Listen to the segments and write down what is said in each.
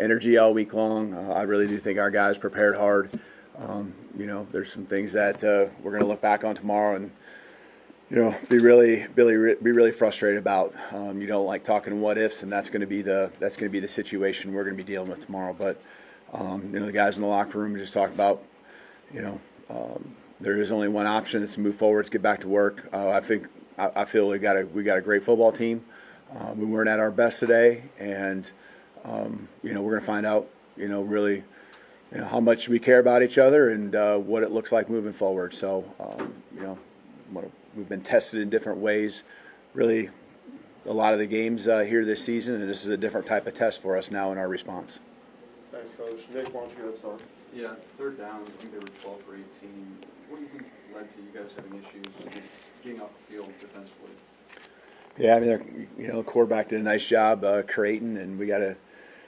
energy all week long. I really do think our guys prepared hard. There's some things that we're going to look back on tomorrow and be really frustrated about. You don't like talking what ifs, and that's going to be the situation we're going to be dealing with tomorrow. But the guys in the locker room just talk about there is only one option. It's to move forward. It's get back to work. I feel we got a great football team. We weren't at our best today, and we're going to find out really how much we care about each other and what it looks like moving forward. So we've been tested in different ways. Really, a lot of the games here this season, and this is a different type of test for us now in our response. Thanks, Coach. Nick, why don't you go start? Yeah, third down, I think they were 12 for 18. What do you think led to you guys having issues just getting off the field defensively? Yeah, I mean, the quarterback did a nice job creating, and we got to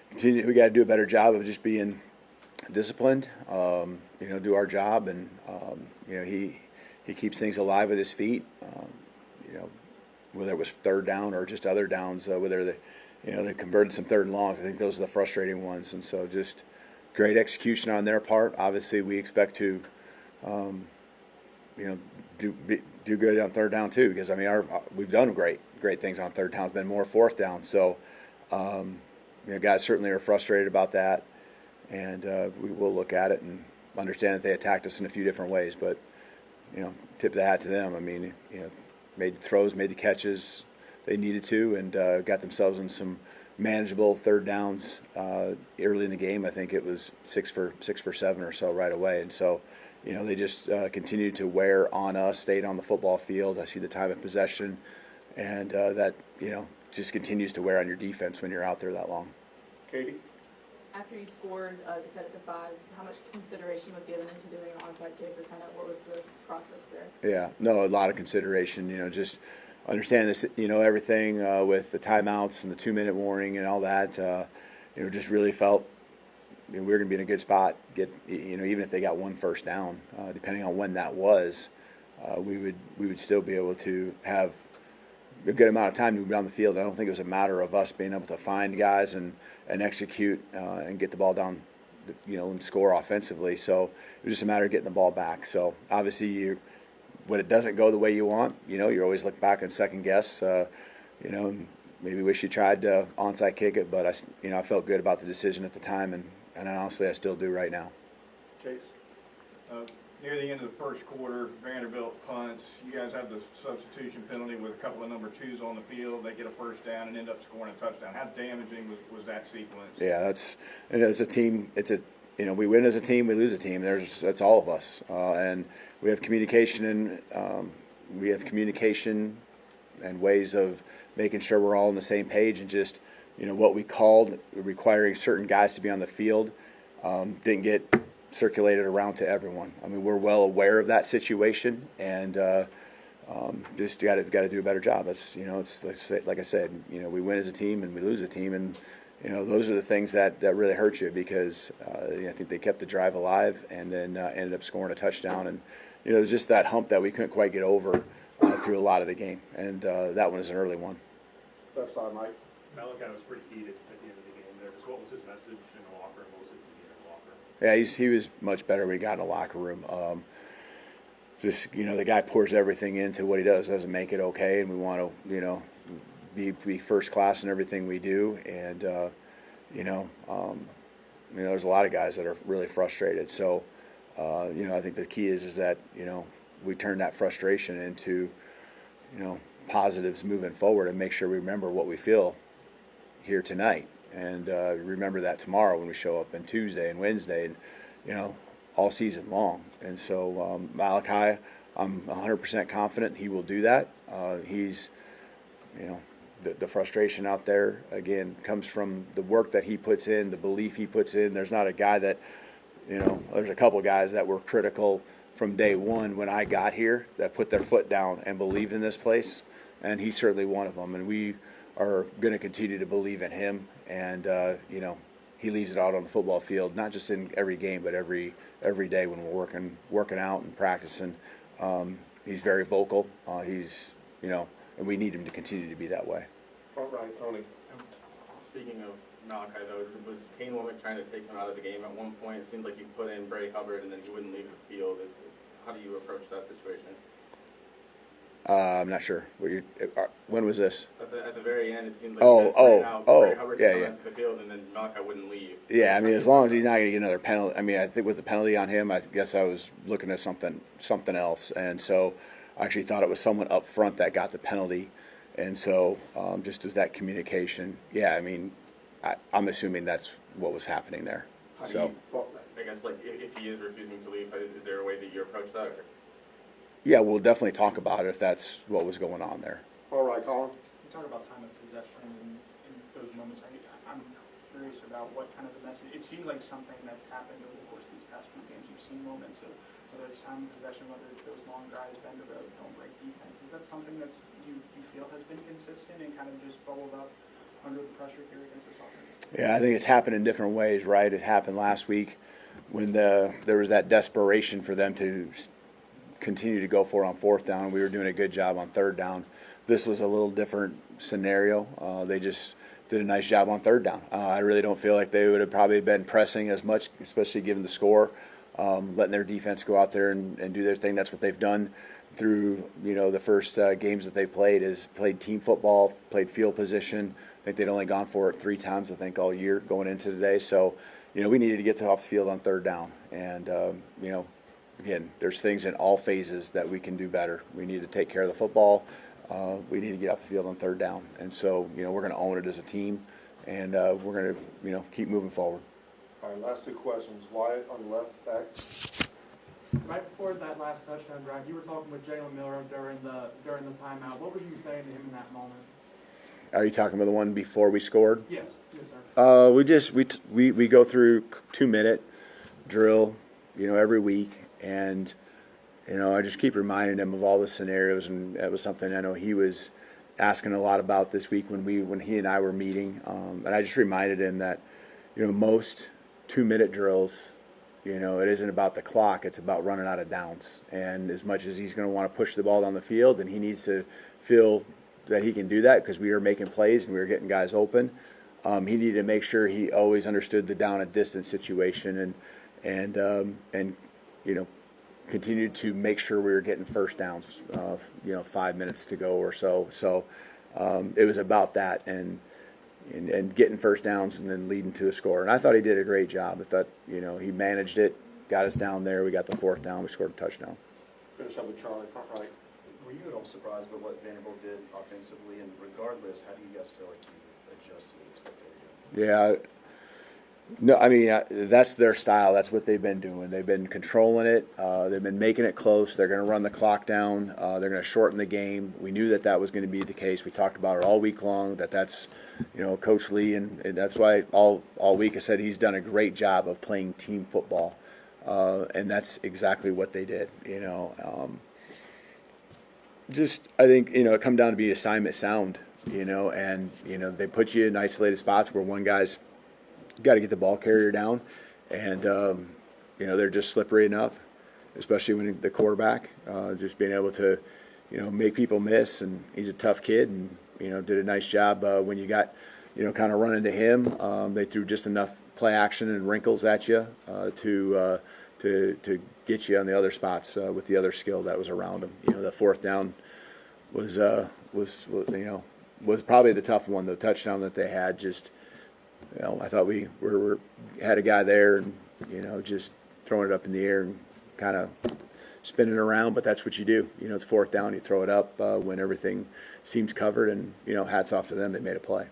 continue. We got to do a better job of just being disciplined. Do our job, and he keeps things alive with his feet. Whether it was third down or just other downs, whether they converted some third and longs. I think those are the frustrating ones, and so just great execution on their part. Obviously, we expect to, do good on third down too, because we've done great things on third down. It's been more fourth down, so guys certainly are frustrated about that, and we will look at it and understand that they attacked us in a few different ways, but tip the hat to them. I mean, made the throws, made the catches they needed to, and got themselves in some manageable third downs early in the game. I think it was 6 for 7 or so right away, and so they just continued to wear on us, stayed on the football field. I see the time of possession, and that just continues to wear on your defense when you're out there that long. Katie? After you scored to cut it to 5, how much consideration was given into doing an onside kick, or kind of what was the process there? Yeah, no, a lot of consideration. Just understanding this, everything with the timeouts and the 2-minute warning and all that. Just really felt we were going to be in a good spot. Even if they got one first down, depending on when that was, we would still be able to have a good amount of time to move down the field. I don't think it was a matter of us being able to find guys and execute and get the ball down, and score offensively. So it was just a matter of getting the ball back. So obviously, when it doesn't go the way you want, you always look back and second guess. And maybe wish you tried to onside kick it, but I felt good about the decision at the time, and honestly, I still do right now. Chase? Near the end of the first quarter, Vanderbilt punts. You guys have the substitution penalty with a couple of number 2s on the field. They get a first down and end up scoring a touchdown. How damaging was that sequence? Yeah, it's a team. We win as a team, we lose a team. That's all of us, and we have communication and ways of making sure we're all on the same page, and just what we called requiring certain guys to be on the field didn't get circulated around to everyone. I mean, we're well aware of that situation, and just got to do a better job. It's like I said, we win as a team and we lose a team, and those are the things that really hurt you, because I think they kept the drive alive and then ended up scoring a touchdown, and it was just that hump that we couldn't quite get over through a lot of the game, and that one is an early one. Left side, Mike. Malachi was pretty heated at the end of the game there. Just what was his message in the locker room? What was his demeanor in the locker room? Yeah, he was much better when he got in the locker room. The guy pours everything into what he does. Doesn't make it okay, and we want to be first class in everything we do. And there's a lot of guys that are really frustrated. So I think the key is that we turn that frustration into positives moving forward, and make sure we remember what we feel here tonight, and remember that tomorrow when we show up, and Tuesday and Wednesday, and all season long. And so Malachi, I'm 100% confident he will do that. He's the frustration out there again comes from the work that he puts in, the belief he puts in. There's not a guy that there's a couple guys that were critical from day one when I got here that put their foot down and believed in this place, and he's certainly one of them. And we are going to continue to believe in him, and he leaves it out on the football field, not just in every game, but every day when we're working out and practicing. He's very vocal. And we need him to continue to be that way. Front right, Tony. Speaking of Malachi though, was Kane Womack trying to take him out of the game at one point? It seemed like you put in Bray Hubbard and then he wouldn't leave the field. How do you approach that situation? I'm not sure. When was this? At the very end, it seemed like you guys ran out, Bray Hubbard yeah, came yeah. into the field and then Malachi wouldn't leave. Yeah, I mean, as long as he's not going to get another penalty. I mean, I think with the penalty on him, I guess I was looking at something else, and so I actually thought it was someone up front that got the penalty, and so just as that communication. Yeah, I mean, I'm assuming that's what was happening there. How do So. you, I guess, like, if he is refusing to leave, is there a way that you approach that? Or? Yeah, we'll definitely talk about it if that's what was going on there. All right, Colin. You talk about time of possession and in those moments. I'm curious about what kind of the message. It seems like something that's happened over the course of these past few games. You've seen moments of whether it's time of possession, whether it's those long drives, bend the road, don't break defense. Is that something that's you feel has been consistent and kind of just bubbled up under the pressure here against this offense? Yeah, I think it's happened in different ways, right? It happened last week when there was that desperation for them to continue to go for it on fourth down. We were doing a good job on third down. This was a little different scenario. They just did a nice job on third down. I really don't feel like they would have probably been pressing as much, especially given the score, letting their defense go out there and do their thing. That's what they've done through the first games that they've played is played team football, played field position. I think they'd only gone for it 3 times, I think, all year going into today. So, we needed to get off the field on third down. And, again, there's things in all phases that we can do better. We need to take care of the football. We need to get off the field on third down. And so, we're going to own it as a team, and we're going to, keep moving forward. All right, last 2 questions. Wyatt on the left back. Right before that last touchdown drive, you were talking with Jalen Miller during the timeout. What were you saying to him in that moment? Are you talking about the one before we scored? Yes, sir. We go through 2-minute drill, every week, and I just keep reminding him of all the scenarios, and that was something I know he was asking a lot about this week when he and I were meeting, and I just reminded him that most 2-minute drills, it isn't about the clock, it's about running out of downs, and as much as he's going to want to push the ball down the field, and he needs to feel that he can do that because we were making plays and we were getting guys open. He needed to make sure he always understood the down and distance situation and continued to make sure we were getting first downs. 5 minutes to go or so. So it was about that and getting first downs and then leading to a score. And I thought he did a great job. I thought he managed it, got us down there. We got the 4th down. We scored a touchdown. Finish up with Charlie, front right. Were you at all surprised by what Vanderbilt did offensively? And regardless, how do you guys feel like you adjusted to what they were doing? Yeah. No, I mean, that's their style. That's what they've been doing. They've been controlling it. They've been making it close. They're going to run the clock down. They're going to shorten the game. We knew that was going to be the case. We talked about it all week long, that's Coach Lee, and that's why all week I said he's done a great job of playing team football. And that's exactly what they did, Just, I think, it come down to be assignment sound, and, they put you in isolated spots where one guy's got to get the ball carrier down, and, they're just slippery enough, especially when the quarterback, just being able to, make people miss, and he's a tough kid, and, did a nice job when you got, kind of running to him. They threw just enough play action and wrinkles at you to get you on the other spots with the other skill that was around him. The 4th down was probably the tough one. The touchdown that they had, just I thought we had a guy there and just throwing it up in the air and kind of spinning around. But that's what you do. It's 4th down. You throw it up when everything seems covered, and hats off to them. They made a play.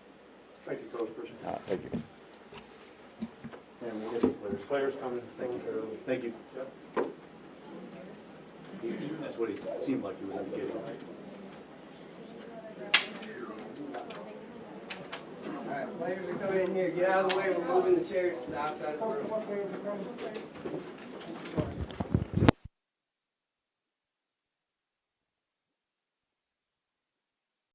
Thank you, Coach Christian. Thank you. And we'll get the players. Players coming. Thank you. Yep. That's what he seemed like he was indicating. Alright, players are coming in here. Get out of the way. We're moving the chairs to the outside of the room.